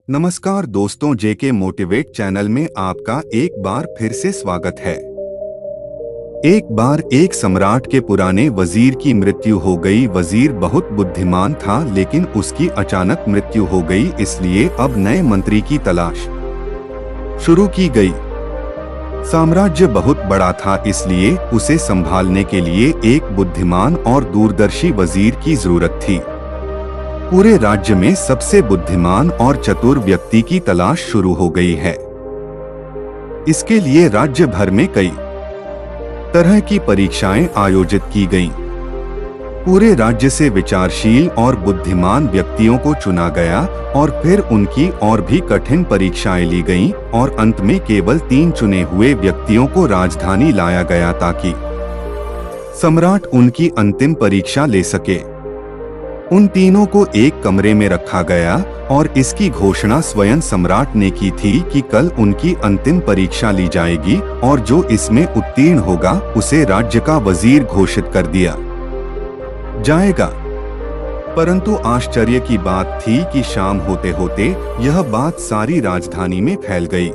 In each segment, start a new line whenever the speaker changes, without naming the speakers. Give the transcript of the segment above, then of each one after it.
नमस्कार दोस्तों, जेके motivate channel में आपका एक बार फिर से स्वागत है। एक बार एक सम्राट के पुराने वजीर की मृत्यु हो गई। वजीर बहुत बुद्धिमान था, लेकिन उसकी अचानक मृत्यु हो गई, इसलिए अब नए मंत्री की तलाश शुरू की गई। साम्राज्य बहुत बड़ा था, इसलिए उसे संभालने के लिए एक बुद्धिमान और दूरदर्शी वजीर की जरूरत थी। पूरे राज्य में सबसे बुद्धिमान और चतुर व्यक्ति की तलाश शुरू हो गई है। इसके लिए राज्य भर में कई तरह की परीक्षाएं आयोजित की गईं। पूरे राज्य से विचारशील और बुद्धिमान व्यक्तियों को चुना गया और फिर उनकी और भी कठिन परीक्षाएं ली गईं और अंत में केवल 3 चुने हुए व्यक्तियों को राजधानी लाया गया ताकि सम्राट उनकी अंतिम परीक्षा ले सके। उन तीनों को एक कमरे में रखा गया और इसकी घोषणा स्वयं सम्राट ने की थी कि कल उनकी अंतिम परीक्षा ली जाएगी और जो इसमें उत्तीर्ण होगा उसे राज्य का वजीर घोषित कर दिया जाएगा। परंतु आश्चर्य की बात थी कि शाम होते होते यह बात सारी राजधानी में फैल गई।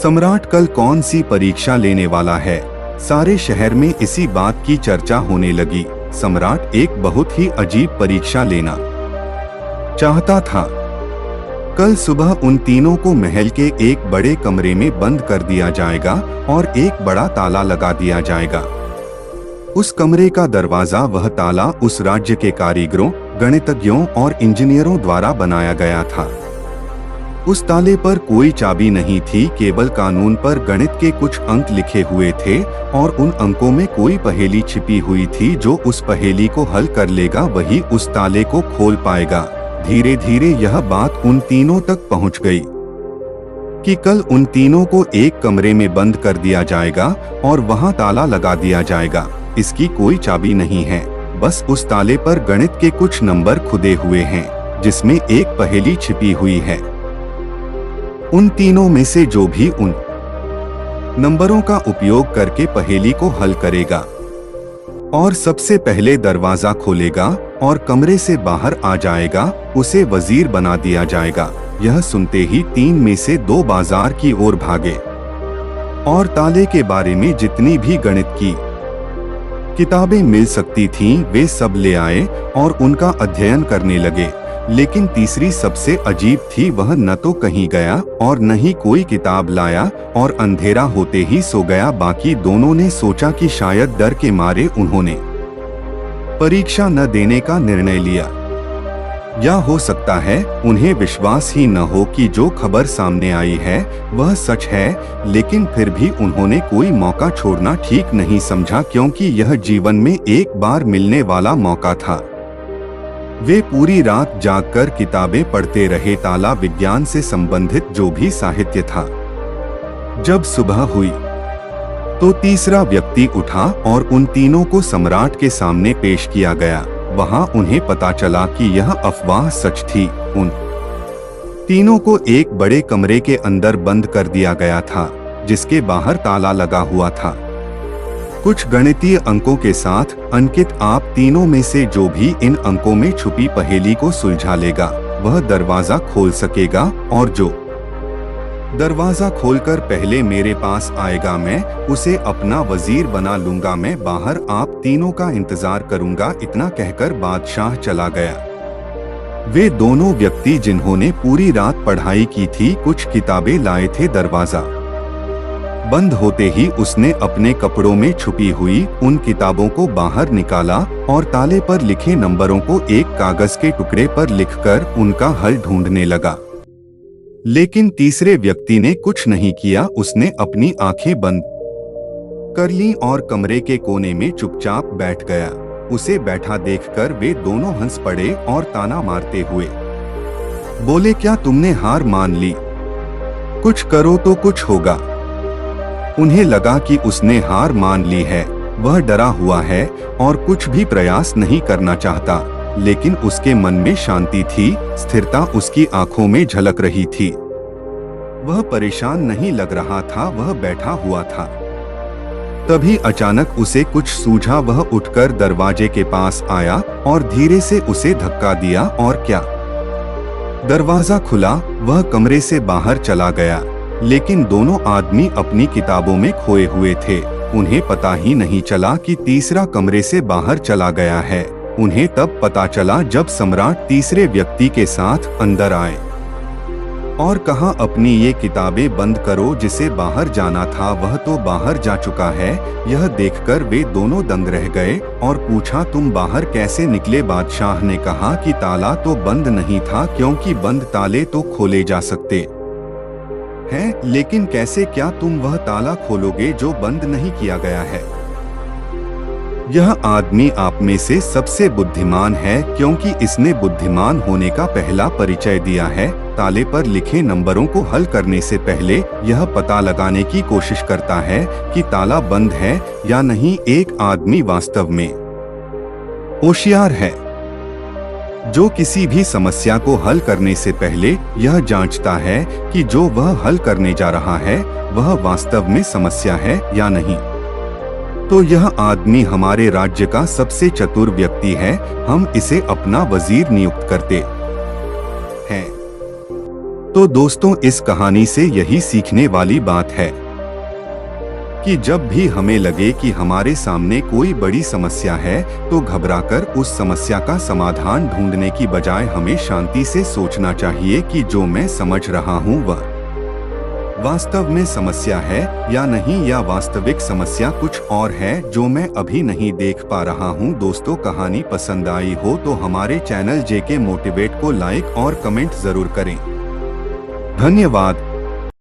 सम्राट कल कौन सी परीक्षा लेने वाला है? सारे शहर में इसी बात की चर्चा होने लगी। सम्राट एक बहुत ही अजीब परीक्षा लेना चाहता था। कल सुबह उन तीनों को महल के एक बड़े कमरे में बंद कर दिया जाएगा और एक बड़ा ताला लगा दिया जाएगा। उस कमरे का दरवाजा, वह ताला उस राज्य के कारीगरों, गणितज्ञों और इंजीनियरों द्वारा बनाया गया था। उस ताले पर कोई चाबी नहीं थी, केवल कानून पर गणित के कुछ अंक लिखे हुए थे और उन अंकों में कोई पहेली छिपी हुई थी। जो उस पहेली को हल कर लेगा वही उस ताले को खोल पाएगा। धीरे धीरे यह बात उन तीनों तक पहुंच गई कि कल उन तीनों को एक कमरे में बंद कर दिया जाएगा और वहां ताला लगा दिया जाएगा। इसकी कोई चाबी नहीं है, बस उस ताले पर गणित के कुछ नंबर खुदे हुए हैं जिसमें एक पहेली छिपी हुई है। उन तीनों में से जो भी उन नंबरों का उपयोग करके पहेली को हल करेगा और सबसे पहले दरवाजा खोलेगा और कमरे से बाहर आ जाएगा, उसे वजीर बना दिया जाएगा। यह सुनते ही 3 में से 2 बाजार की ओर भागे और ताले के बारे में जितनी भी गणित की किताबें मिल सकती थीं वे सब ले आए और उनका अध्ययन करने लगे। लेकिन तीसरी सबसे अजीब थी, वह न तो कहीं गया और न ही कोई किताब लाया और अंधेरा होते ही सो गया। बाकी दोनों ने सोचा कि शायद डर के मारे उन्होंने परीक्षा न देने का निर्णय लिया, या हो सकता है उन्हें विश्वास ही न हो कि जो खबर सामने आई है वह सच है। लेकिन फिर भी उन्होंने कोई मौका छोड़ना ठीक नहीं समझा, क्योंकि यह जीवन में एक बार मिलने वाला मौका था। वे पूरी रात जागकर किताबें पढ़ते रहे, ताला विज्ञान से संबंधित जो भी साहित्य था। जब सुबह हुई तो तीसरा व्यक्ति उठा और उन तीनों को सम्राट के सामने पेश किया गया। वहां उन्हें पता चला कि यह अफवाह सच थी। उन तीनों को एक बड़े कमरे के अंदर बंद कर दिया गया था जिसके बाहर ताला लगा हुआ था, कुछ गणितीय अंकों के साथ अंकित। आप तीनों में से जो भी इन अंकों में छुपी पहेली को सुलझा लेगा वह दरवाजा खोल सकेगा, और जो दरवाजा खोलकर पहले मेरे पास आएगा मैं उसे अपना वजीर बना लूंगा। मैं बाहर आप तीनों का इंतजार करूंगा। इतना कहकर बादशाह चला गया। वे दोनों व्यक्ति जिन्होंने पूरी रात पढ़ाई की थी कुछ किताबें लाए थे। दरवाजा बंद होते ही उसने अपने कपड़ों में छुपी हुई उन किताबों को बाहर निकाला और ताले पर लिखे नंबरों को एक कागज के टुकड़े पर लिखकर उनका हल ढूंढने लगा। लेकिन तीसरे व्यक्ति ने कुछ नहीं किया। उसने अपनी आंखें बंद कर लीं और कमरे के कोने में चुपचाप बैठ गया। उसे बैठा देखकर वे दोनों हंस पड़े और ताना मारते हुए बोले, क्या तुमने हार मान ली? कुछ करो तो कुछ होगा। उन्हें लगा कि उसने हार मान ली है, वह डरा हुआ है और कुछ भी प्रयास नहीं करना चाहता। लेकिन उसके मन में शांति थी, स्थिरता उसकी आंखों में झलक रही थी। वह परेशान नहीं लग रहा था, वह बैठा हुआ था। तभी अचानक उसे कुछ सूझा। वह उठकर दरवाजे के पास आया और धीरे से उसे धक्का दिया। और क्या दरवाजा खुला, वह कमरे से बाहर चला गया, लेकिन दोनों आदमी अपनी किताबों में खोए हुए थे। उन्हें पता ही नहीं चला कि तीसरा कमरे से बाहर चला गया है। उन्हें तब पता चला जब सम्राट तीसरे व्यक्ति के साथ अंदर आए और कहा, अपनी ये किताबें बंद करो, जिसे बाहर जाना था वह तो बाहर जा चुका है। यह देखकर वे दोनों दंग रह गए और पूछा, तुम बाहर कैसे निकले? बादशाह ने कहा कि ताला तो बंद नहीं था, क्योंकि बंद ताले तो खोले जा सकते हैं, लेकिन कैसे? क्या तुम वह ताला खोलोगे जो बंद नहीं किया गया है? यह आदमी आप में से सबसे बुद्धिमान है, क्योंकि इसने बुद्धिमान होने का पहला परिचय दिया है। ताले पर लिखे नंबरों को हल करने से पहले यह पता लगाने की कोशिश करता है कि ताला बंद है या नहीं। एक आदमी वास्तव में होशियार है जो किसी भी समस्या को हल करने से पहले यह जांचता है कि जो वह हल करने जा रहा है वह वास्तव में समस्या है या नहीं। तो यह आदमी हमारे राज्य का सबसे चतुर व्यक्ति है। हम इसे अपना वजीर नियुक्त करते हैं। तो दोस्तों, इस कहानी से यही सीखने वाली बात है कि जब भी हमें लगे कि हमारे सामने कोई बड़ी समस्या है, तो घबराकर उस समस्या का समाधान ढूंढने की बजाय हमें शांति से सोचना चाहिए कि जो मैं समझ रहा हूँ वह वास्तव में समस्या है या नहीं, या वास्तविक समस्या कुछ और है जो मैं अभी नहीं देख पा रहा हूँ। दोस्तों, कहानी पसंद आई हो तो हमारे चैनल जेके मोटिवेट को लाइक और कमेंट जरूर करें। धन्यवाद।